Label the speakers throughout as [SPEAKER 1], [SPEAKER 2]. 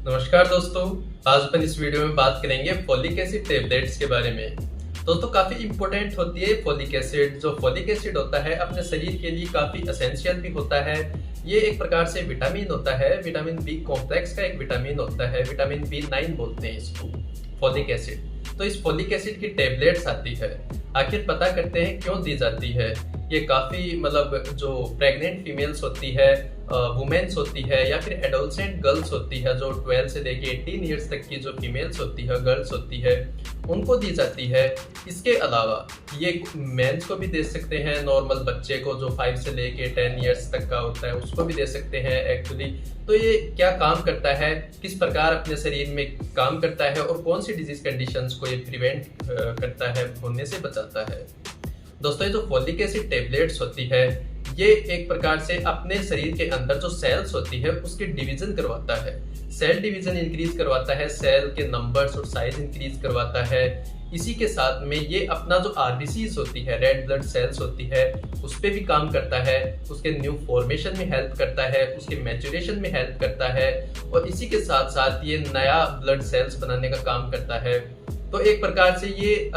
[SPEAKER 1] नमस्कार दोस्तों। आज अपन इस वीडियो में बात करेंगे फोलिक एसिड टेबलेट्स के बारे में। दोस्तों काफी इंपॉर्टेंट होती है फोलिक एसिड। जो फोलिक एसिड होता है अपने शरीर के लिए काफी एसेंशियल भी होता है। ये एक प्रकार से विटामिन होता है, विटामिन बी कॉम्प्लेक्स का एक विटामिन होता है, विटामिन B9 बोलते हैं इसको, फोलिक एसिड। तो इस फोलिक एसिड की टेबलेट्स आती है, आखिर पता करते हैं क्यों दी जाती है। ये काफी जो प्रेग्नेंट फीमेल्स होती है, वुमेन्स होती है या फिर एडोलसेंट गर्ल्स होती है, जो 12 से लेके 18 ईयर्स तक की जो फीमेल्स होती है, गर्ल्स होती है, उनको दी जाती है। इसके अलावा ये मेंस को भी दे सकते हैं, नॉर्मल बच्चे को जो 5 से लेके 10 ईयर्स तक का होता है उसको भी दे सकते हैं एक्चुअली। तो ये क्या काम करता है, किस प्रकार अपने शरीर में काम करता है और कौन सी डिजीज कंडीशंस को ये प्रिवेंट करता है, होने से बचाता है। दोस्तों ये जो फोलिक एसिड टेबलेट्स होती है, ये एक प्रकार से अपने शरीर के अंदर जो सेल्स होती है उसके डिवीजन करवाता है, सेल डिवीजन इंक्रीज करवाता है, सेल के नंबर्स और साइज इंक्रीज करवाता है। इसी के साथ में ये अपना जो आरबीसीज होती है, रेड ब्लड सेल्स होती है, उस पर भी काम करता है, उसके न्यू फॉर्मेशन में हेल्प करता है, उसके मैच्योरेशन में हेल्प करता है और इसी के साथ साथ ये नया ब्लड सेल्स बनाने का काम करता है। तो एक प्रकार से ये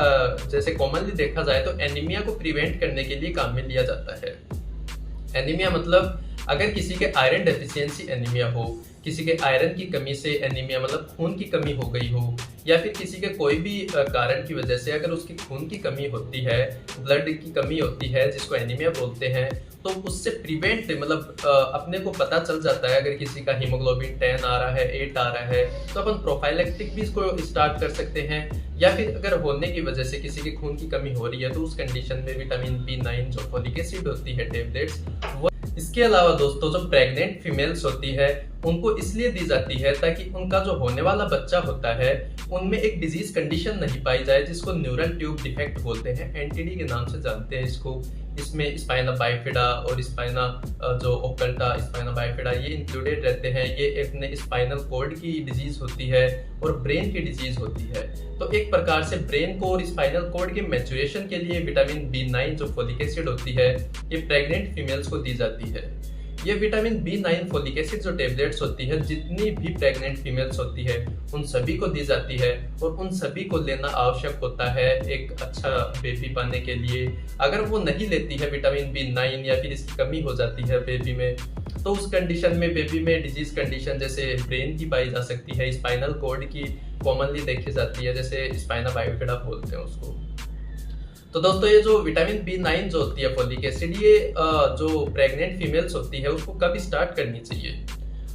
[SPEAKER 1] जैसे कॉमनली देखा जाए तो एनीमिया को प्रिवेंट करने के लिए काम में लिया जाता है। एनीमिया मतलब अगर किसी के आयरन डेफिशिएंसी एनीमिया हो, किसी के आयरन की कमी से एनीमिया मतलब खून की कमी हो गई हो, या फिर किसी के कोई भी कारण की वजह से अगर उसकी खून की कमी होती है, ब्लड की कमी होती है, जिसको एनीमिया बोलते हैं, तो उससे प्रिवेंट अपने को पता चल जाता है। अगर किसी का हीमोग्लोबिन 10 आ रहा है, 8 आ रहा है, तो अपन प्रोफाइलेक्टिक भी इसको स्टार्ट कर सकते हैं। या फिर अगर होने की वजह से किसी की खून की कमी हो रही है तो उस कंडीशन में विटामिन B9 जो फोलिक एसिड होती है टेबलेट्स वो। इसके अलावा दोस्तों जो प्रेग्नेंट फीमेल्स होती है उनको इसलिए दी जाती है ताकि उनका जो होने वाला बच्चा होता है उनमें एक डिजीज कंडीशन नहीं पाई जाए, जिसको न्यूरल ट्यूब डिफेक्ट बोलते हैं, एनटीडी के नाम से जानते हैं इसको। इसमें स्पाइना बाइफिडा और स्पाइना जो ओकल्टा, स्पाइना बाइफिडा ये इंक्लूडेड रहते हैं। ये अपने स्पाइनल कॉर्ड की डिजीज होती है और ब्रेन की डिजीज होती है। तो एक प्रकार से ब्रेन को और स्पाइनल कॉर्ड के मैच्योरेशन के लिए विटामिन B9 जो फोलिक एसिड होती है ये प्रेग्नेंट फीमेल्स को दी जाती है। ये विटामिन B9 फोलिक एसिड जो टेबलेट्स होती है जितनी भी प्रेग्नेंट फीमेल्स होती है उन सभी को दी जाती है और उन सभी को लेना आवश्यक होता है एक अच्छा बेबी पाने के लिए। अगर वो नहीं लेती है विटामिन B9 या फिर इसकी कमी हो जाती है बेबी में, तो उस कंडीशन में बेबी में डिजीज कंडीशन जैसे ब्रेन की पाई जा सकती है, स्पाइनल कॉर्ड की कॉमनली देखी जाती है, जैसे स्पाइना बाइफिडा बोलते हैं उसको। तो दोस्तों ये जो विटामिन B9 जो होती है फोलिक एसिड, ये जो प्रेग्नेंट फीमेल्स होती है उसको कब स्टार्ट करनी चाहिए।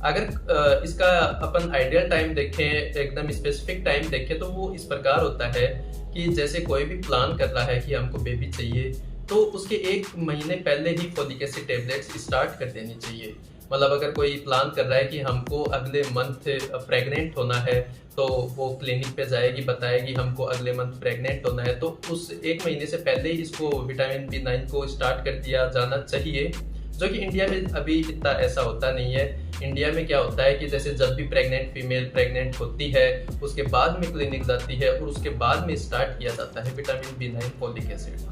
[SPEAKER 1] अगर इसका अपन आइडियल टाइम देखें, एकदम स्पेसिफिक टाइम देखें, तो वो इस प्रकार होता है कि जैसे कोई भी प्लान कर रहा है कि हमको बेबी चाहिए, तो उसके 1 महीने पहले ही फोलिक एसिड टेबलेट्स स्टार्ट कर देनी चाहिए। मतलब अगर कोई प्लान कर रहा है कि हमको अगले मंथ प्रेग्नेंट होना है, तो वो क्लिनिक पे जाएगी, बताएगी हमको अगले मंथ प्रेग्नेंट होना है, तो उस 1 महीने से पहले ही इसको विटामिन B9 को स्टार्ट कर दिया जाना चाहिए। जो कि इंडिया में अभी इतना ऐसा होता नहीं है। इंडिया में क्या होता है कि जैसे जब भी प्रेग्नेंट फीमेल प्रेग्नेंट होती है उसके बाद में क्लिनिक जाती है और उसके बाद में स्टार्ट किया जाता है विटामिन B9 फोलिक एसिड।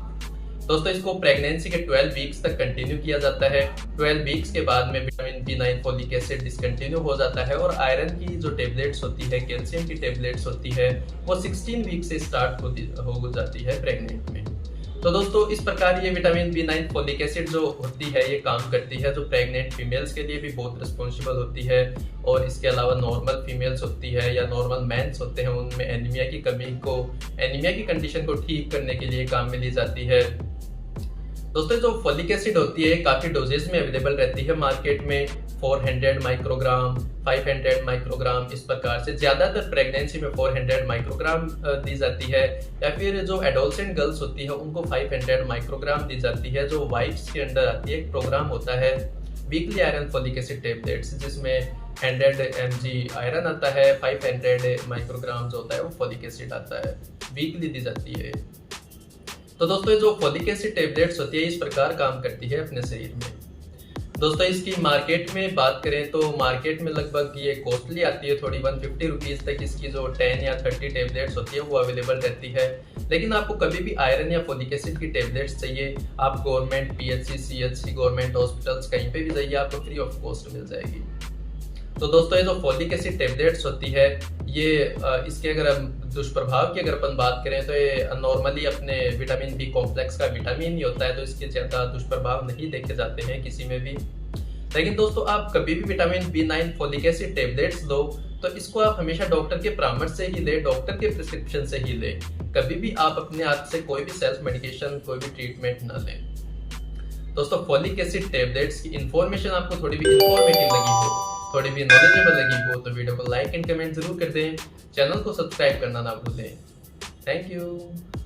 [SPEAKER 1] दोस्तों इसको प्रेगनेंसी के 12 वीक्स तक कंटिन्यू किया जाता है। 12 वीक्स के बाद में vitamin B9 folic acid discontinue हो जाता है और आयरन की जो टेबलेट्स होती है, कैल्शियम की टेबलेट्स होती है, वो 16 वीक से स्टार्ट हो जाती है प्रेग्नेंट में। तो दोस्तों इस प्रकार ये विटामिन B9 फोलिक एसिड जो होती है ये काम करती है, जो प्रेग्नेंट फीमेल्स के लिए भी बहुत रिस्पॉन्सिबल होती है। और इसके अलावा नॉर्मल फीमेल्स होती है या नॉर्मल मेंस होते हैं, उनमें एनीमिया की कंडीशन को ठीक करने के लिए काम में ली जाती है। दोस्तों जो फोलिक एसिड होती है काफ़ी डोजेज में अवेलेबल रहती है मार्केट में, 400 माइक्रोग्राम, 500 माइक्रोग्राम, इस प्रकार से। ज़्यादातर प्रेगनेंसी में 400 माइक्रोग्राम दी जाती है, या फिर जो एडोलसेंट गर्ल्स होती है उनको 500 माइक्रोग्राम दी जाती है। जो वाइफ्स के अंडर आती है एक प्रोग्राम होता है weekly iron folic acid tablets, जिसमें 100 mg आयरन आता है, 500 माइक्रोग्राम जो होता है वो फोलिक एसिड आता है, वीकली दी जाती है। तो दोस्तों जो फोलिक एसिड टेबलेट्स होती है इस प्रकार काम करती है अपने शरीर में। दोस्तों इसकी मार्केट में बात करें तो मार्केट में लगभग ये कॉस्टली आती है थोड़ी, 150 रुपीज़ तक इसकी जो 10 या 30 टेबलेट्स होती है वो अवेलेबल रहती है। लेकिन आपको कभी भी आयरन या फोलिक एसिड की टेबलेट्स चाहिए, आप government PHC CHC government hospitals कहीं पे भी जाइए, आपको फ्री ऑफ कॉस्ट मिल जाएगी। तो दोस्तों ये जो फॉलिक एसिड टेबलेट्स होती है ये इसके अगर हम दुष्प्रभाव की अगर अपन बात करें तो ये नॉर्मली अपने विटामिन बी कॉम्प्लेक्स का विटामिन ही होता है, तो इसके ज़्यादा दुष्प्रभाव नहीं देखे जाते हैं किसी में भी। लेकिन दोस्तों आप कभी भी vitamin B9 folic acid tablets लो तो इसको आप हमेशा डॉक्टर के परामर्श से ही ले, डॉक्टर के प्रिस्क्रिप्शन से ही ले। कभी भी आप अपने हाथ से कोई भी सेल्फ मेडिकेशन, कोई भी ट्रीटमेंट ना लें। दोस्तों फॉलिक एसिड टेबलेट्स की इन्फॉर्मेशन आपको थोड़ी भी इंफॉर्मेटिव लगी हो, थोड़ी भी नॉलेजेबल लगी हो तो वीडियो को लाइक एंड कमेंट जरूर कर दें। चैनल को सब्सक्राइब करना ना भूलें। Thank you.